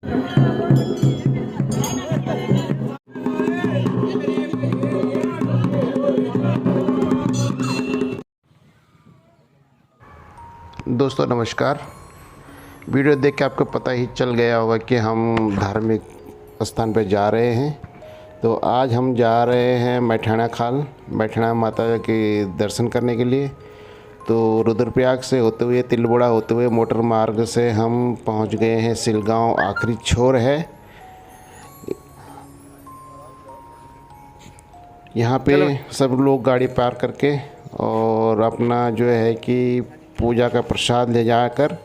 दोस्तों नमस्कार। वीडियो देख के आपको पता ही चल गया होगा कि हम धार्मिक स्थान पर जा रहे हैं। तो आज हम जा रहे हैं मैठाणा खाल, मैठाणा माता के दर्शन करने के लिए। तो रुद्रप्रयाग से होते हुए तिलबोड़ा होते हुए मोटर मार्ग से हम पहुंच गए हैं सिलगांव, आखिरी छोर है। यहाँ पे सब लोग गाड़ी पार करके और अपना जो है कि पूजा का प्रसाद ले जाकर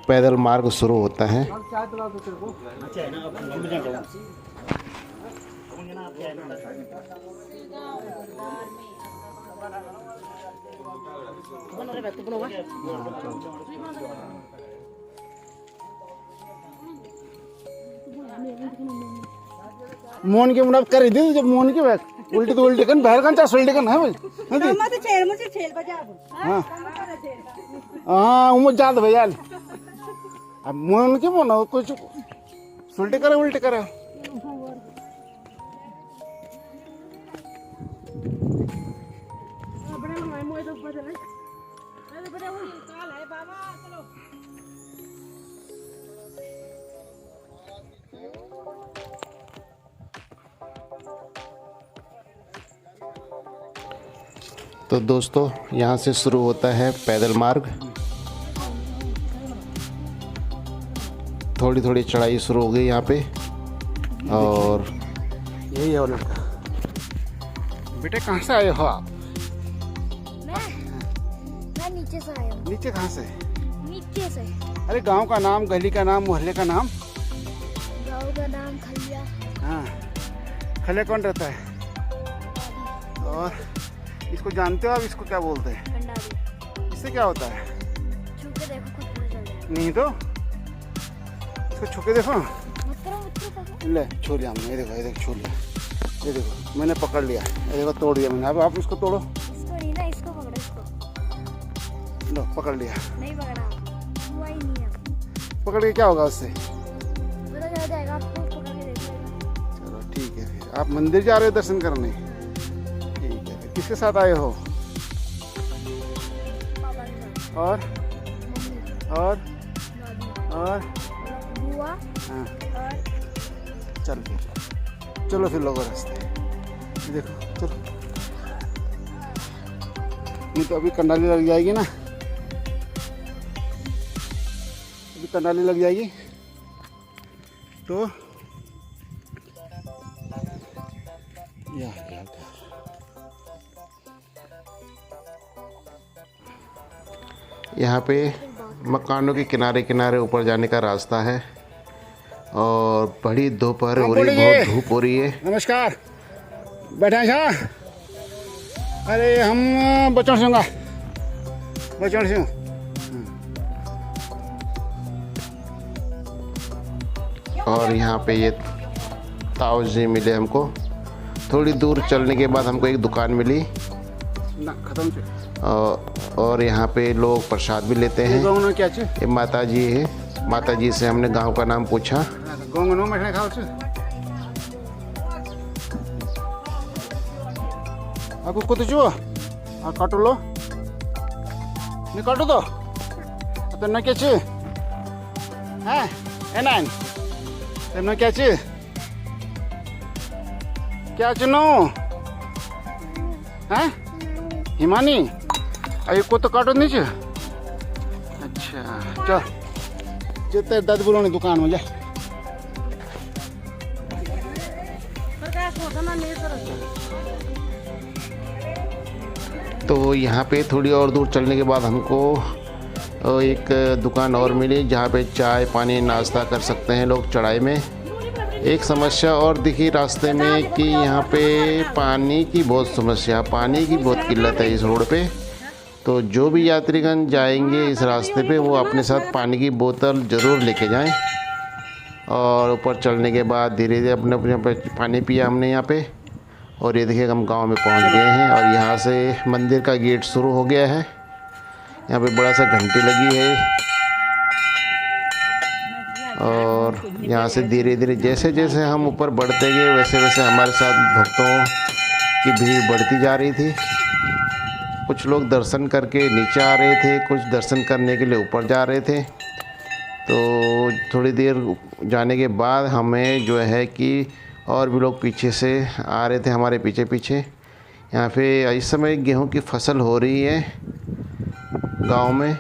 पैदल मार्ग शुरू होता है। मोहन के मुनाफ कर दी जब मोहन के बैठ उल्टी तो उल्टी कन बाहर कन चा उल्टी कन है भाई मुझे छेल बजा हां हां उमर जात भैया अब मोहन के मोना कुछ उल्टी करे तो दोस्तों यहाँ से शुरू होता है पैदल मार्ग। थोड़ी थोड़ी चढ़ाई शुरू हो गई यहाँ पे। और यही है वो लड़का। बेटे कहाँ से आए हो आप? मैं नीचे से आया हूँ। नीचे कहाँ से? नीचे से। अरे गांव का नाम, गली का नाम, मोहल्ले का नाम? गांव का नाम खलिया। हाँ, खलिया कौन रहता है? और इसको जानते हो आप? इसको क्या बोलते हैं? कंडारी। इससे क्या होता है? छू के देखो, खुद पता चल जाएगा। नहीं तो इसको छू के देखो। मत करो। ले छू लिया हमने, ये देखो छू लिया, ये देखो मैंने पकड़ लिया, ये देखो तोड़ दिया मैंने। अब आप इसको तोड़ो। इसको नहीं ना, इसको पकड़ो। इसको लो पकड़ लिया। नहीं पकड़ा, हुआ ही नहीं है। पकड़ के क्या होगा उससे? पता चल जाएगा आपको, पकड़ के देख लेना। चलो ठीक है। फिर आप मंदिर जा रहे हो दर्शन करने? ठीक है। फिर किसके साथ आए हो? पापा के साथ। और दादी और बुआ हाँ और चलो फिर लोगों रास्ते देखो। चलो नहीं तो अभी कंडाली लग जाएगी ना, अभी कंडाली लग जाएगी तो यहाँ पे मकानों के किनारे किनारे ऊपर जाने का रास्ता है। और बड़ी दोपहर हो रही है, बहुत धूप हो रही है। नमस्कार, बैठे हैं। अरे हम बचन सिंह। और यहाँ पे ये ताऊजी मिले हमको। थोड़ी दूर चलने के बाद हमको एक दुकान मिली ना, खत्म। और यहाँ पे लोग प्रसाद भी लेते हैं। क्या ये माता जी है, माता जी से हमने गांव का नाम पूछा। आपको कुछ जो काटो लो, नहीं काटो तो न क्या चाहिए है ना, न क्या चाहिए, क्या चुनो है हिमानी? अरे को तो काटो नहीं चाहिए। अच्छा चल जितने दद बोलो दुकान में जा। तो यहाँ पे थोड़ी और दूर चलने के बाद हमको एक दुकान और मिली जहाँ पे चाय पानी नाश्ता कर सकते हैं लोग चढ़ाई में। एक समस्या और दिखी रास्ते में कि यहाँ पे पानी की बहुत समस्या, पानी की बहुत किल्लत है इस रोड पे। तो जो भी यात्रीगण जाएंगे इस रास्ते पे वो अपने साथ पानी की बोतल ज़रूर लेके जाएं। और ऊपर चढ़ने के बाद धीरे धीरे अपने अपने पानी पिया हमने यहाँ पे। और ये देखिए हम गांव में पहुँच गए हैं और यहाँ से मंदिर का गेट शुरू हो गया है। यहाँ पे बड़ा सा घंटी लगी है और और यहाँ से धीरे धीरे जैसे जैसे हम ऊपर बढ़ते गए वैसे वैसे हमारे साथ भक्तों की भीड़ बढ़ती जा रही थी। कुछ लोग दर्शन करके नीचे आ रहे थे, कुछ दर्शन करने के लिए ऊपर जा रहे थे। तो थोड़ी देर जाने के बाद हमें जो है कि और भी लोग पीछे से आ रहे थे हमारे पीछे पीछे। यहाँ पे इस समय गेहूं की फसल हो रही है गांव में,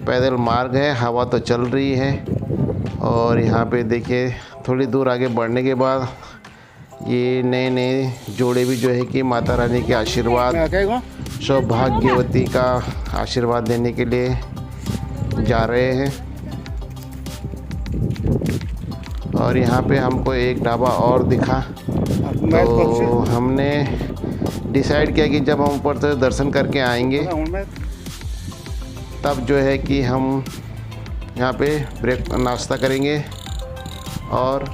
पैदल मार्ग है, हवा तो चल रही है। और यहाँ पे देखिए थोड़ी दूर आगे बढ़ने के बाद ये नए नए जोड़े भी जो है कि माता रानी के आशीर्वाद, सौभाग्यवती का आशीर्वाद देने के लिए जा रहे हैं। और यहाँ पे हमको एक ढाबा और दिखा, तो हमने डिसाइड किया कि जब हम ऊपर से दर्शन करके आएंगे तब जो है कि हम यहाँ पे नाश्ता करेंगे और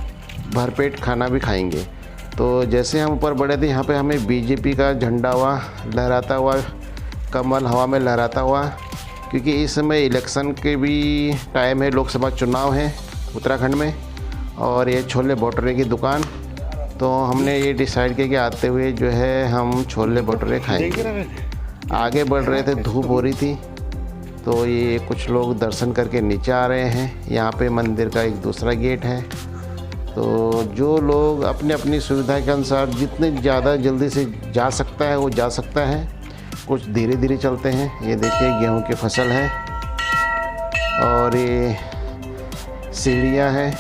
भरपेट खाना भी खाएंगे। तो जैसे हम ऊपर बढ़े थे यहाँ पे हमें बीजेपी का झंडा हुआ लहराता हुआ, कमल हवा में लहराता हुआ, क्योंकि इस समय इलेक्शन के भी टाइम है, लोकसभा चुनाव है उत्तराखंड में। और ये छोले भटूरे की दुकान, तो हमने ये डिसाइड किया कि आते हुए जो है हम छोले भटूरे खाएंगे। आगे बढ़ रहे थे, धूप हो रही थी, तो ये कुछ लोग दर्शन करके नीचे आ रहे हैं। यहाँ पे मंदिर का एक दूसरा गेट है। तो जो लोग अपने अपनी सुविधा के अनुसार जितने ज़्यादा जल्दी से जा सकता है वो जा सकता है, कुछ धीरे धीरे चलते हैं। ये देखिए गेहूं की फसल है और ये सीढ़ियाँ हैं।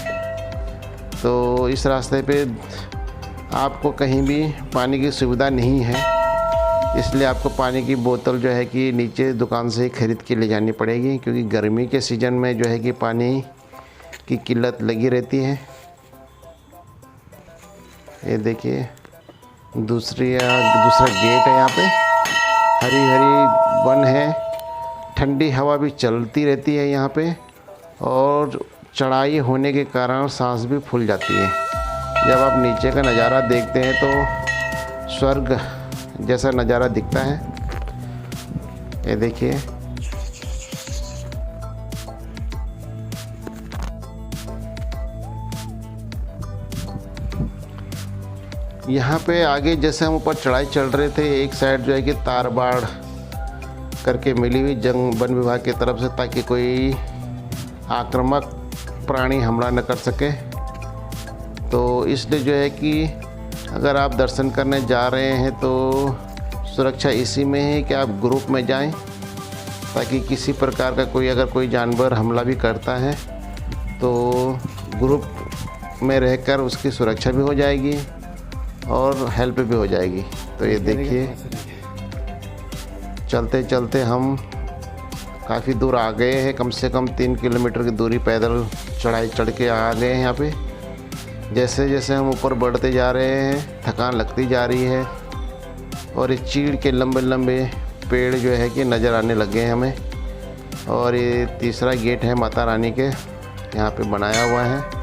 तो इस रास्ते पे आपको कहीं भी पानी की सुविधा नहीं है, इसलिए आपको पानी की बोतल जो है कि नीचे दुकान से ख़रीद के ले जानी पड़ेगी, क्योंकि गर्मी के सीज़न में जो है कि पानी की किल्लत लगी रहती है। ये देखिए दूसरा गेट है। यहाँ पे हरी हरी वन है, ठंडी हवा भी चलती रहती है यहाँ पे, और चढ़ाई होने के कारण सांस भी फूल जाती है। जब आप नीचे का नज़ारा देखते हैं तो स्वर्ग जैसा नज़ारा दिखता है। ये देखिए यहाँ पे आगे जैसे हम ऊपर चढ़ाई चढ़ रहे थे, एक साइड जो है कि तार बाड़ करके मिली हुई जंग वन विभाग की तरफ से, ताकि कोई आक्रामक प्राणी हमला न कर सके। तो इसलिए जो है कि अगर आप दर्शन करने जा रहे हैं तो सुरक्षा इसी में है कि आप ग्रुप में जाएं, ताकि किसी प्रकार का अगर कोई जानवर हमला भी करता है तो ग्रुप में रहकर उसकी सुरक्षा भी हो जाएगी और हेल्प भी हो जाएगी। तो ये देखिए चलते चलते हम काफ़ी दूर आ गए हैं, कम से कम 3 किलोमीटर की दूरी पैदल चढ़ाई चढ़ के आ गए हैं यहाँ पे। जैसे जैसे हम ऊपर बढ़ते जा रहे हैं थकान लगती जा रही है, और ये चीड़ के लंबे लंबे पेड़ जो है कि नज़र आने लगे हैं हमें। और ये तीसरा गेट है माता रानी के यहाँ पे बनाया हुआ है।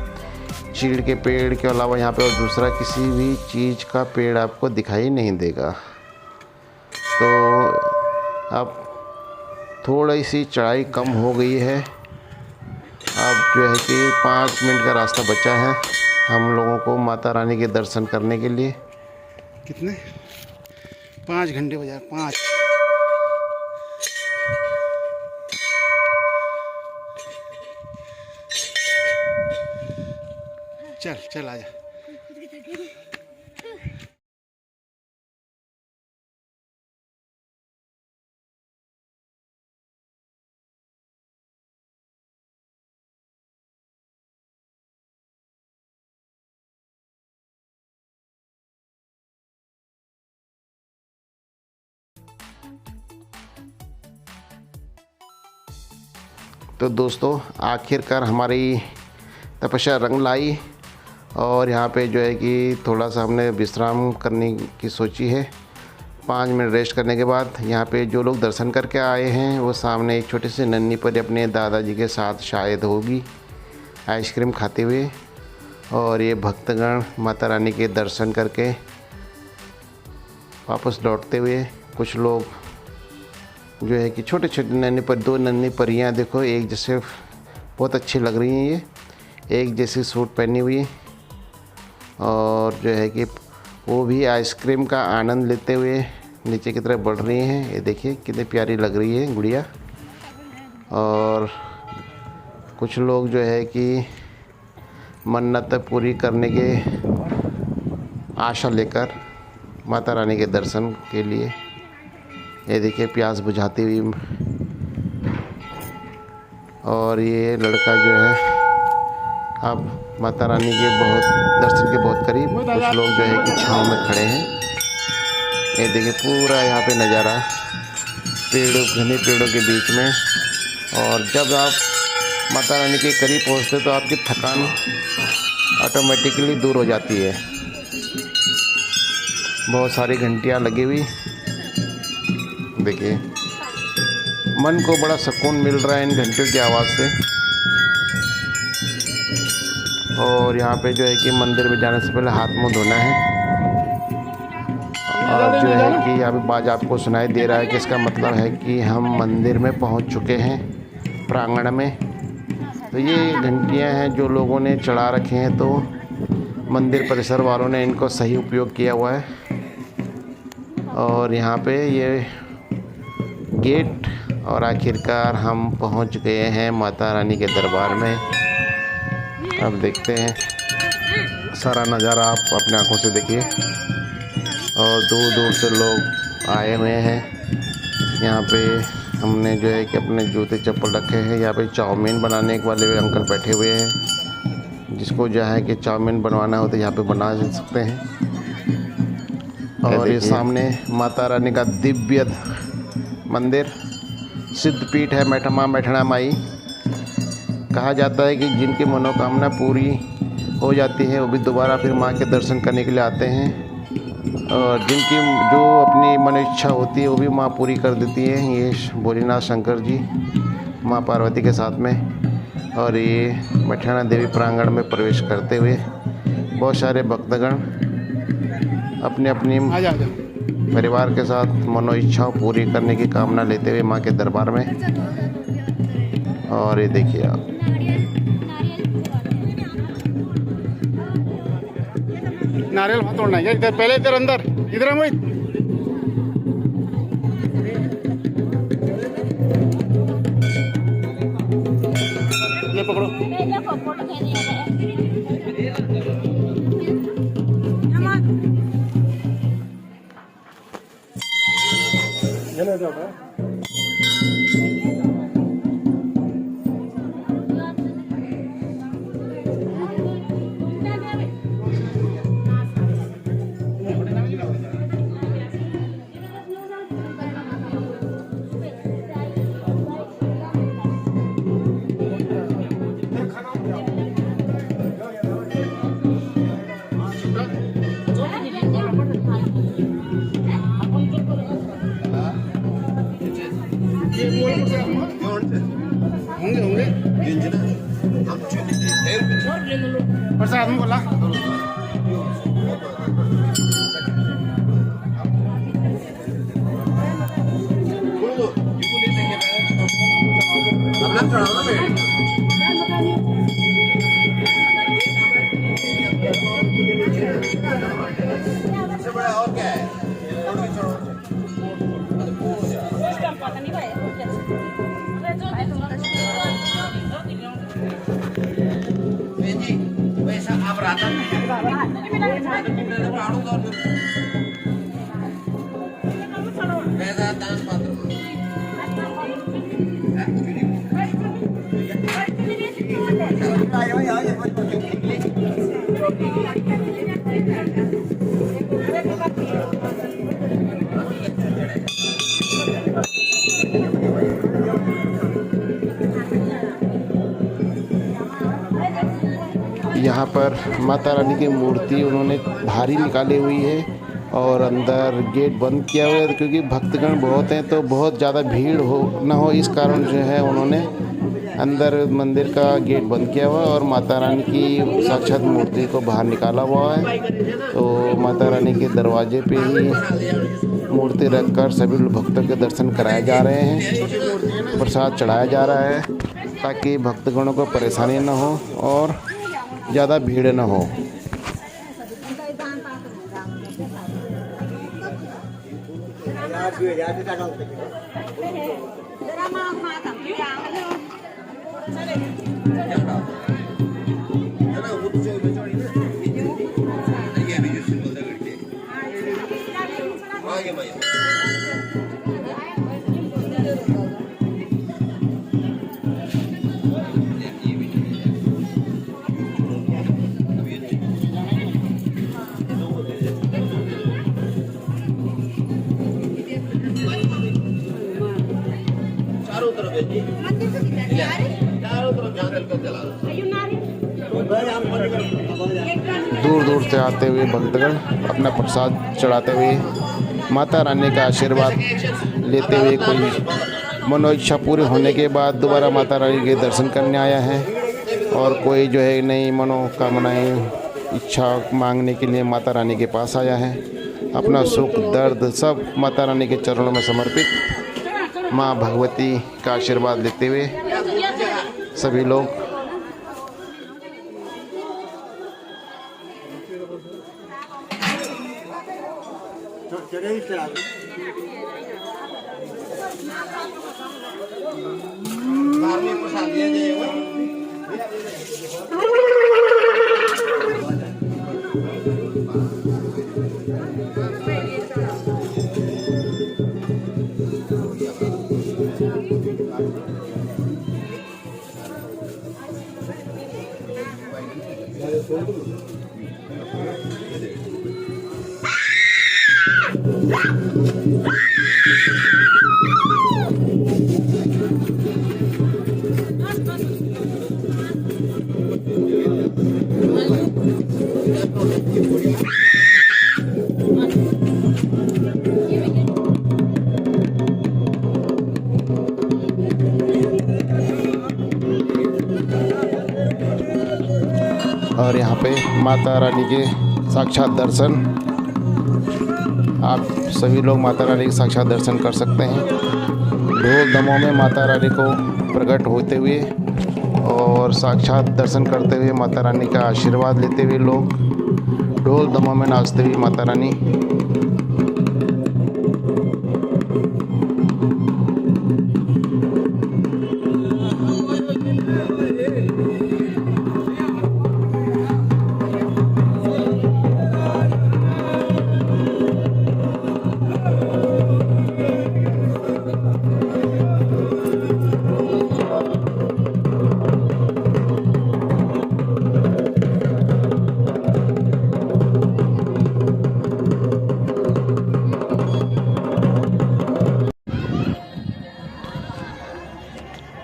चीड़ के पेड़ के अलावा यहाँ पे और दूसरा किसी भी चीज़ का पेड़ आपको दिखाई नहीं देगा। तो अब थोड़ी सी चढ़ाई कम हो गई है, अब जो है कि 5 मिनट का रास्ता बचा है हम लोगों को माता रानी के दर्शन करने के लिए। कितने 5 घंटे बजा 5। चल चल आजा। तो दोस्तों आखिरकार हमारी तपस्या रंग लाई, और यहाँ पे जो है कि थोड़ा सा हमने विश्राम करने की सोची है। 5 मिनट रेस्ट करने के बाद यहाँ पे जो लोग दर्शन करके आए हैं वो सामने एक छोटी सी नन्ही परी अपने दादाजी के साथ शायद होगी आइसक्रीम खाते हुए। और ये भक्तगण माता रानी के दर्शन करके वापस लौटते हुए, कुछ लोग जो है कि छोटे छोटे नन्ही पर 2 नन्ही परियाँ देखो एक जैसे बहुत अच्छी लग रही हैं। एक जैसी सूट पहनी हुई और जो है कि वो भी आइसक्रीम का आनंद लेते हुए नीचे की तरफ बढ़ रही हैं। ये देखिए कितनी प्यारी लग रही है गुड़िया। और कुछ लोग जो है कि मन्नत पूरी करने के आशा लेकर माता रानी के दर्शन के लिए, ये देखिए प्यास बुझाती हुई। और ये लड़का जो है अब माता रानी के दर्शन के बहुत करीब, कुछ लोग जो है कि छांव में खड़े हैं। ये देखिए पूरा यहाँ पे नज़ारा घने पेड़ों के बीच में। और जब आप माता रानी के करीब पहुँचते तो आपकी थकान ऑटोमेटिकली दूर हो जाती है। बहुत सारी घंटियाँ लगी हुई, देखिए मन को बड़ा सुकून मिल रहा है इन घंटियों की आवाज़ से। और यहाँ पे जो है कि मंदिर में जाने से पहले हाथ मुंह धोना है। और जो है कि यहाँ पे बाज आपको सुनाई दे रहा है कि इसका मतलब है कि हम मंदिर में पहुँच चुके हैं प्रांगण में। तो ये घंटियाँ हैं जो लोगों ने चढ़ा रखे हैं, तो मंदिर परिसर वालों ने इनको सही उपयोग किया हुआ है। और यहाँ पे ये गेट, और आखिरकार हम पहुँच गए हैं माता रानी के दरबार में। अब देखते हैं सारा नज़ारा, आप अपने आँखों से देखिए। और दूर दूर से लोग आए हुए हैं। यहाँ पे हमने जो है कि अपने जूते चप्पल रखे हैं। यहाँ पे चाउमीन बनाने वाले अंकल बैठे हुए हैं, जिसको जो है कि चाउमीन बनवाना हो तो यहाँ पे बना सकते हैं। और ये सामने माता रानी का दिव्य मंदिर, सिद्धपीठ है मैठणा माई। कहा जाता है कि जिनकी मनोकामना पूरी हो जाती है वो भी दोबारा फिर माँ के दर्शन करने के लिए आते हैं। और जिनकी जो अपनी मन इच्छा होती है वो भी माँ पूरी कर देती है। ये भोलेनाथ शंकर जी माँ पार्वती के साथ में। और ये मैठणा देवी प्रांगण में प्रवेश करते हुए बहुत सारे भक्तगण अपनी अपनी परिवार के साथ मनो इच्छाओं पूरी करने की कामना लेते हुए माँ के दरबार में। और ये देखिए आप, नारियल वहाँ तोड़ना है। इधर पहले, इधर अंदर, इधर मोहित। ये पकड़ो। ये ले जाओ। होंगे प्रसाद में बोला। और क्या है? वैसा आप रात यहाँ पर माता रानी की मूर्ति उन्होंने भारी निकाली हुई है और अंदर गेट बंद किया हुआ है, क्योंकि भक्तगण बहुत हैं तो बहुत ज़्यादा भीड़ हो ना हो, इस कारण जो है उन्होंने अंदर मंदिर का गेट बंद किया हुआ है और माता रानी की साक्षात मूर्ति को बाहर निकाला हुआ है। तो माता रानी के दरवाजे पे ही मूर्ति रखकर सभी भक्तों के दर्शन कराए जा रहे हैं, प्रसाद चढ़ाया जा रहा है ताकि भक्तगणों को परेशानी न हो और ज़्यादा भीड़ न हो। दूर दूर से आते हुए भक्तगण अपना प्रसाद चढ़ाते हुए माता रानी का आशीर्वाद लेते हुए, कोई मनोइच्छा पूरी होने के बाद दोबारा माता रानी के दर्शन करने आया है, और कोई जो है नई मनोकामनाएं इच्छा मांगने के लिए माता रानी के पास आया है। अपना सुख दर्द सब माता रानी के चरणों में समर्पित माँ भगवती का आशीर्वाद लेते हुए सभी लोग और यहाँ पे माता रानी के साक्षात दर्शन, आप सभी लोग माता रानी के साक्षात दर्शन कर सकते हैं। ढोल दमों में माता रानी को प्रकट होते हुए और साक्षात दर्शन करते हुए माता रानी का आशीर्वाद लेते हुए लोग ढोल दमों में नाचते हुए माता रानी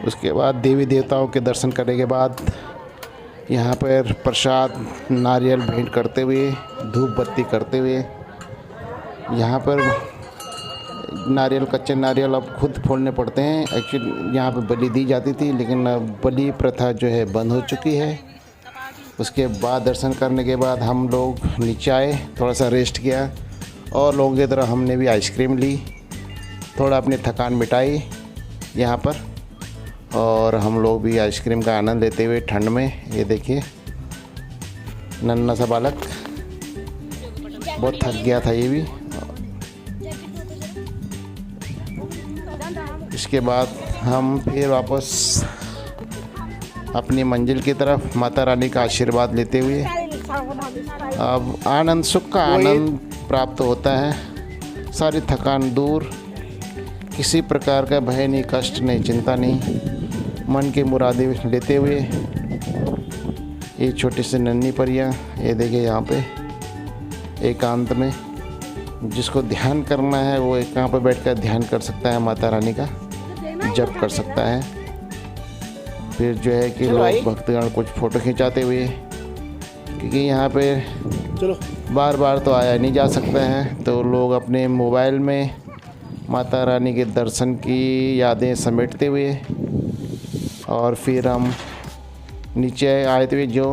उसके बाद देवी देवताओं के दर्शन करने के बाद यहाँ पर प्रसाद नारियल भेंट करते हुए, धूप बत्ती करते हुए, यहाँ पर नारियल, कच्चे नारियल अब खुद फोड़ने पड़ते हैं। एक्चुअली यहाँ पर बलि दी जाती थी, लेकिन अब बलि प्रथा जो है बंद हो चुकी है। उसके बाद दर्शन करने के बाद हम लोग नीचे आए, थोड़ा सा रेस्ट किया, और लोगों की तरह हमने भी आइसक्रीम ली, थोड़ा अपनी थकान मिटाई यहाँ पर। और हम लोग भी आइसक्रीम का आनंद लेते हुए ठंड में, ये देखिए नन्हा सा बालक बहुत थक गया था ये भी। इसके बाद हम फिर वापस अपनी मंजिल की तरफ माता रानी का आशीर्वाद लेते हुए अब आनंद, सुख का आनंद प्राप्त होता है। सारी थकान दूर, किसी प्रकार का भय नहीं, कष्ट नहीं, चिंता नहीं, मन की मुरादें लेते हुए ये छोटी सी नन्ही परियां, ये देखिए यहाँ पे एकांत में जिसको ध्यान करना है वो यहाँ पे बैठकर ध्यान कर सकता है, माता रानी का जप कर सकता है। फिर जो है कि लोग भक्तगण कुछ फ़ोटो खिंचाते हुए, क्योंकि यहाँ पे बार बार तो आया नहीं जा सकता है, तो लोग अपने मोबाइल में माता रानी के दर्शन की यादें समेटते हुए और फिर हम नीचे आए थे। जो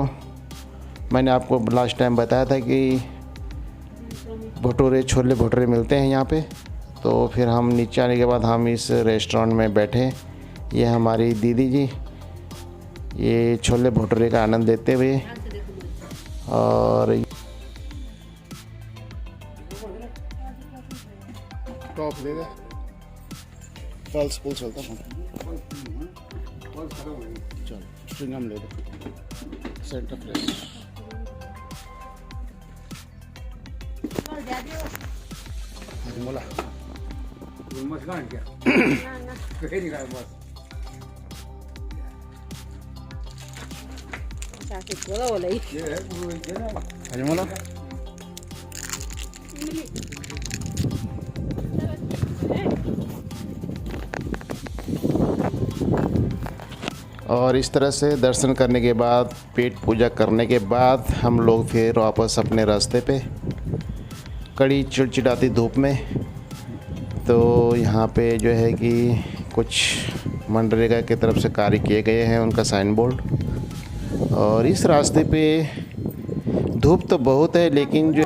मैंने आपको लास्ट टाइम बताया था कि भटूरे, छोले भटूरे मिलते हैं यहाँ पे, तो फिर हम नीचे आने के बाद हम इस रेस्टोरेंट में बैठे। ये हमारी दीदी जी ये छोले भटूरे का आनंद लेते हुए और टॉप ले गए पल्स पुल चलता हूँ चल स्ट्रिंगम ले दो सेंटर फ्रेश बोला बोला और इस तरह से दर्शन करने के बाद, पेट पूजा करने के बाद हम लोग फिर वापस अपने रास्ते पे। कड़ी चिड़चिड़ाती धूप में तो यहाँ पे जो है कि कुछ मनरेगा की तरफ से कार्य किए गए हैं, उनका साइन बोर्ड। और इस रास्ते पे धूप तो बहुत है, लेकिन जो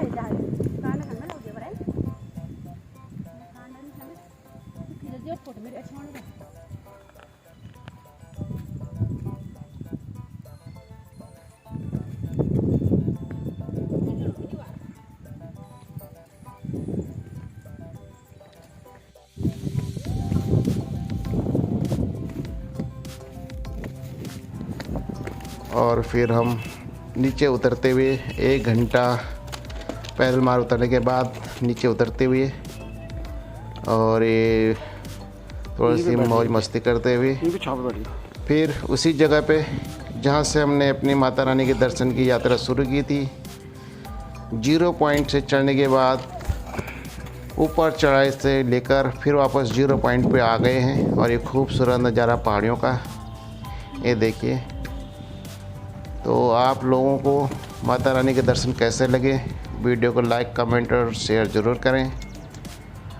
और फिर हम नीचे उतरते हुए 1 घंटा पैदल मार उतरने के बाद नीचे उतरते हुए और ये थोड़ी सी मौज मस्ती करते हुए फिर उसी जगह पे जहाँ से हमने अपनी माता रानी के दर्शन की यात्रा शुरू की थी, 0 पॉइंट से चढ़ने के बाद ऊपर चढ़ाई से लेकर फिर वापस 0 पॉइंट पे आ गए हैं। और ये खूबसूरत नज़ारा पहाड़ियों का, ये देखिए। तो आप लोगों को माता रानी के दर्शन कैसे लगे, वीडियो को लाइक, कमेंट और शेयर ज़रूर करें।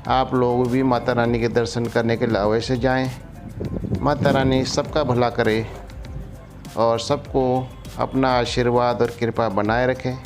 आप लोग भी माता रानी के दर्शन करने के लिए अवश्य जाएं। माता रानी सबका भला करे और सबको अपना आशीर्वाद और कृपा बनाए रखें।